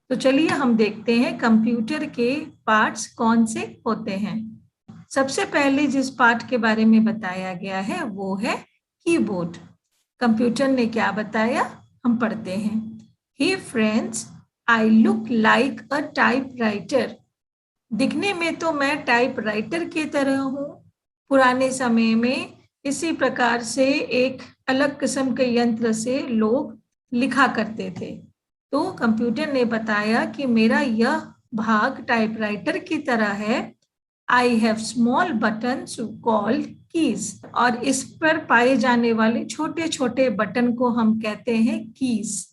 तो चलिए हम देखते हैं कंप्यूटर के पार्ट्स कौन से होते हैं। सबसे पहले जिस पार्ट के बारे में बताया गया है वो है कीबोर्ड। कंप्यूटर ने क्या बताया, हम पढ़ते हैं। Hey friends, I look like a typewriter. दिखने में तो मैं टाइपराइटर की तरह हूँ। पुराने समय में इसी प्रकार से एक अलग किस्म के यंत्र से लोग लिखा करते थे। तो कंप्यूटर ने बताया कि मेरा यह भाग टाइपराइटर की तरह है। I have small buttons called keys, और इस पर पाए जाने वाले छोटे छोटे बटन को हम कहते हैं keys.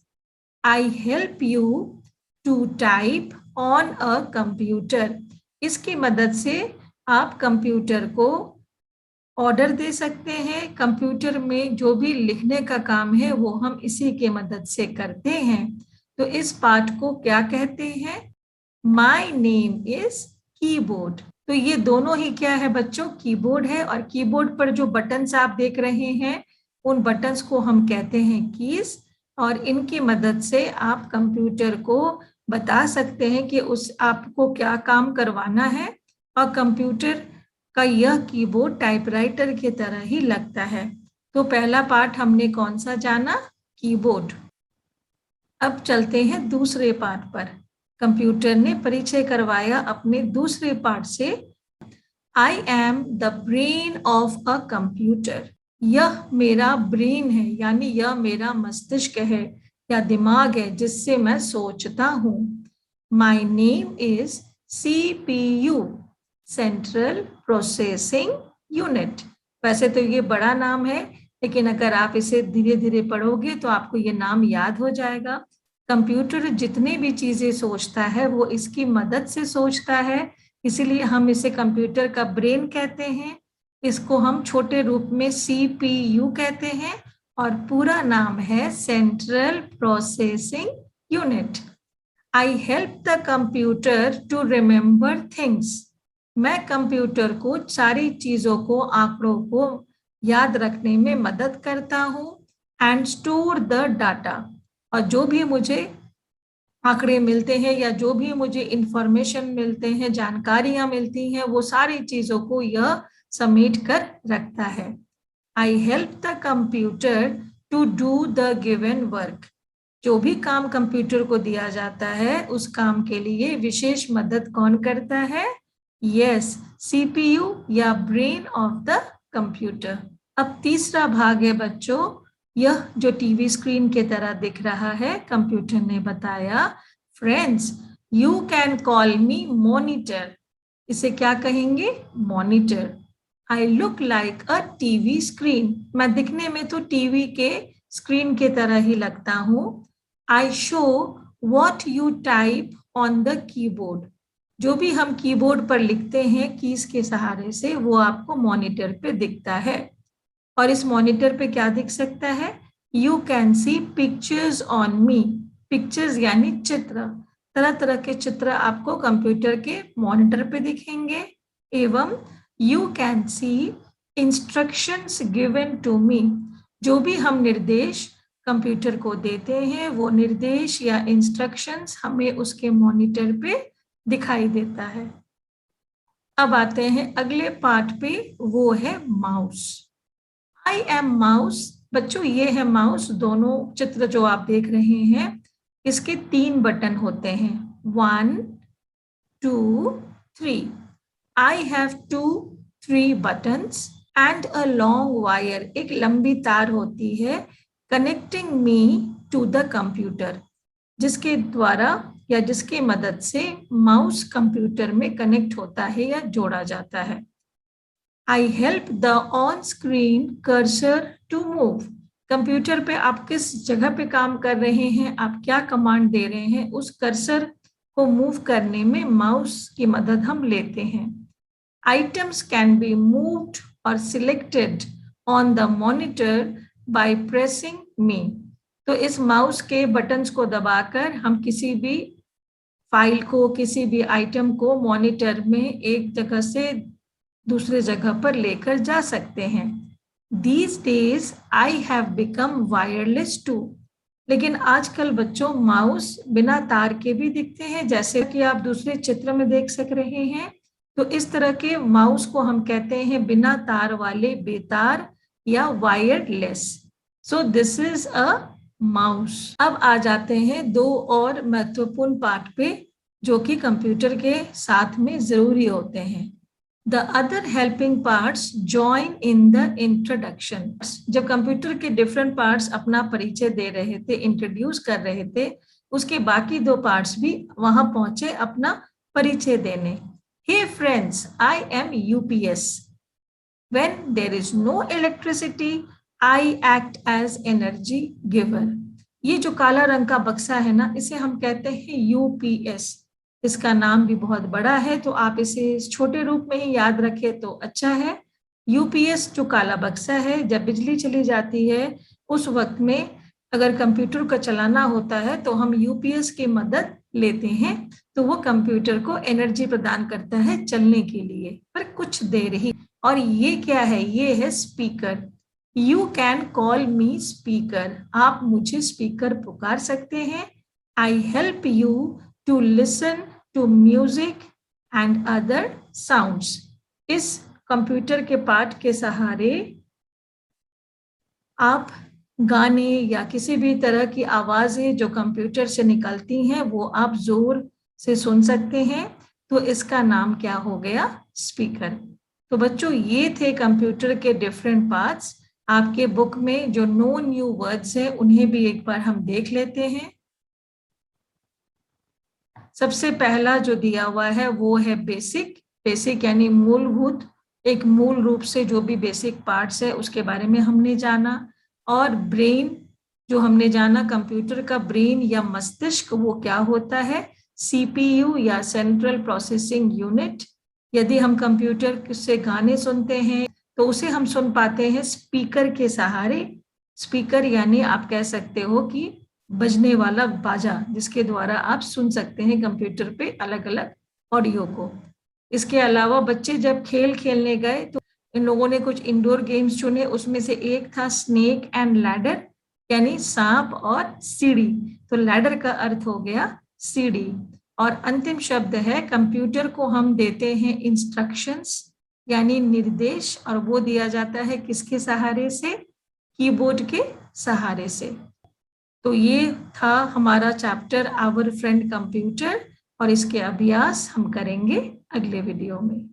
I help you to type on a computer. इसकी मदद से आप कंप्यूटर को ऑर्डर दे सकते हैं। कंप्यूटर में जो भी लिखने का काम है वो हम इसी के मदद से करते हैं। तो इस पार्ट को क्या कहते हैं? My name is keyboard. तो ये दोनों ही क्या है बच्चों? कीबोर्ड है, और कीबोर्ड पर जो बटन्स आप देख रहे हैं उन बटन्स को हम कहते हैं कीज, और इनकी मदद से आप कंप्यूटर को बता सकते हैं कि उस आपको क्या काम करवाना है। और कंप्यूटर का यह कीबोर्ड टाइपराइटर की तरह ही लगता है। तो पहला पार्ट हमने कौन सा जाना? कीबोर्ड। अब चलते हैं दूसरे पार्ट पर। कंप्यूटर ने परिचय करवाया अपने दूसरे पार्ट से। I am the brain of a computer. यह मेरा ब्रेन है, यानी यह मेरा मस्तिष्क है या दिमाग है जिससे मैं सोचता हूँ। My name is CPU, central processing unit. वैसे तो ये बड़ा नाम है, लेकिन अगर आप इसे धीरे धीरे पढ़ोगे तो आपको ये नाम याद हो जाएगा। कंप्यूटर जितनी भी चीजें सोचता है वो इसकी मदद से सोचता है, इसीलिए हम इसे कंप्यूटर का ब्रेन कहते हैं। इसको हम छोटे रूप में CPU कहते हैं, और पूरा नाम है central processing unit. I help the computer to remember things. मैं कंप्यूटर को सारी चीजों को, आंकड़ों को याद रखने में मदद करता हूँ। एंड स्टोर द डाटा, और जो भी मुझे आंकड़े मिलते हैं या जो भी मुझे इंफॉर्मेशन मिलते हैं, जानकारियां मिलती हैं, वो सारी चीजों को यह समेट कर रखता है। I help the computer to do the given work. जो भी काम कंप्यूटर को दिया जाता है उस काम के लिए विशेष मदद कौन करता है? यस, CPU या ब्रेन ऑफ द कंप्यूटर। अब तीसरा भाग है बच्चों, यह जो टीवी स्क्रीन के तरह दिख रहा है। कंप्यूटर ने बताया, friends you can call me monitor. इसे क्या कहेंगे? Monitor. I look like a TV screen. मैं दिखने में तो टीवी के स्क्रीन के तरह ही लगता हूँ। I show what you type on the keyboard. जो भी हम कीबोर्ड पर लिखते हैं कीज के सहारे से, वो आपको मॉनिटर पे दिखता है। और इस मॉनिटर पे क्या दिख सकता है? You can C pictures on me. Pictures यानी चित्र, तरह तरह के चित्र आपको कंप्यूटर के मॉनिटर पे दिखेंगे। एवं you can see instructions given to me. जो भी हम निर्देश कंप्यूटर को देते हैं वो निर्देश या इंस्ट्रक्शंस हमें उसके मॉनिटर पे दिखाई देता है। अब आते हैं अगले पार्ट पे, वो है माउस। I am mouse. बच्चों ये है माउस। दोनों चित्र जो आप देख रहे हैं इसके 3 बटन होते हैं, 1 2 3। I have 3 buttons and a long wire. एक लंबी तार होती है connecting me to the computer, जिसके द्वारा या जिसके मदद से माउस कंप्यूटर में कनेक्ट होता है या जोड़ा जाता है। I help the on screen cursor to move. Computer पे आप किस जगह पे काम कर रहे हैं, आप क्या कमांड दे रहे हैं, उस कर्सर को मूव करने में माउस की मदद हम लेते हैं। आइटम्स कैन बी मूव्ड और selected on the monitor by pressing me. तो इस माउस के बटन्स को दबाकर हम किसी भी फाइल को, किसी भी आइटम को मॉनिटर में एक जगह से दूसरे जगह पर लेकर जा सकते हैं। These days I have become wireless too. लेकिन आजकल बच्चों माउस बिना तार के भी दिखते हैं, जैसे कि आप दूसरे चित्र में देख सक रहे हैं। तो इस तरह के माउस को हम कहते हैं बिना तार वाले, बेतार या wireless. So this is a mouse. अब आ जाते हैं दो और महत्वपूर्ण पाठ पे जो कि कंप्यूटर के साथ में जरूरी होते हैं। The other helping parts join in the introduction. जब कंप्यूटर के डिफरेंट पार्ट्स अपना परिचय दे रहे थे, इंट्रोड्यूस कर रहे थे, उसके बाकी दो पार्ट्स भी वहां पहुंचे अपना परिचय देने। Hey friends, I am UPS. When there is no electricity, I act as energy giver. ये जो काला रंग का बक्सा है ना, इसे हम कहते हैं यूपीएस। इसका नाम भी बहुत बड़ा है, तो आप इसे छोटे रूप में ही याद रखें तो अच्छा है। यूपीएस जो काला बक्सा है, जब बिजली चली जाती है उस वक्त में अगर कंप्यूटर को चलाना होता है तो हम यूपीएस की मदद लेते हैं, तो वो कंप्यूटर को एनर्जी प्रदान करता है चलने के लिए, पर कुछ देर ही। और ये क्या है? ये है speaker. You can call me speaker. आप मुझे स्पीकर पुकार सकते हैं। I help you to listen to music and other sounds. इस कंप्यूटर के पार्ट के सहारे आप गाने या किसी भी तरह की आवाजें जो कंप्यूटर से निकलती हैं वो आप जोर से सुन सकते हैं, तो इसका नाम क्या हो गया? स्पीकर। तो बच्चों, ये थे कंप्यूटर के डिफरेंट पार्ट्स। आपके बुक में जो नो न्यू वर्ड्स है उन्हें भी एक बार हम देख लेते हैं। सबसे पहला जो दिया हुआ है वो है बेसिक। बेसिक यानी मूलभूत, एक मूल रूप से जो भी बेसिक पार्ट्स है उसके बारे में हमने जाना। और ब्रेन, जो हमने जाना कंप्यूटर का ब्रेन या मस्तिष्क वो क्या होता है, सीपीयू या सेंट्रल प्रोसेसिंग यूनिट। यदि हम कंप्यूटर से गाने सुनते हैं तो उसे हम सुन पाते हैं स्पीकर के सहारे। स्पीकर यानी आप कह सकते हो कि बजने वाला बाजा, जिसके द्वारा आप सुन सकते हैं कंप्यूटर पे अलग अलग ऑडियो को। इसके अलावा बच्चे जब खेल खेलने गए तो इन लोगों ने कुछ इंडोर गेम्स चुने, उसमें से एक था स्नेक एंड लैडर, यानी सांप और सीढ़ी। तो लैडर का अर्थ हो गया सीढ़ी। और अंतिम शब्द है, कंप्यूटर को हम देते हैं इंस्ट्रक्शंस यानी निर्देश, और वो दिया जाता है किसके सहारे से? कीबोर्ड के सहारे से। तो ये था हमारा चैप्टर आवर फ्रेंड कंप्यूटर, और इसके अभ्यास हम करेंगे अगले वीडियो में।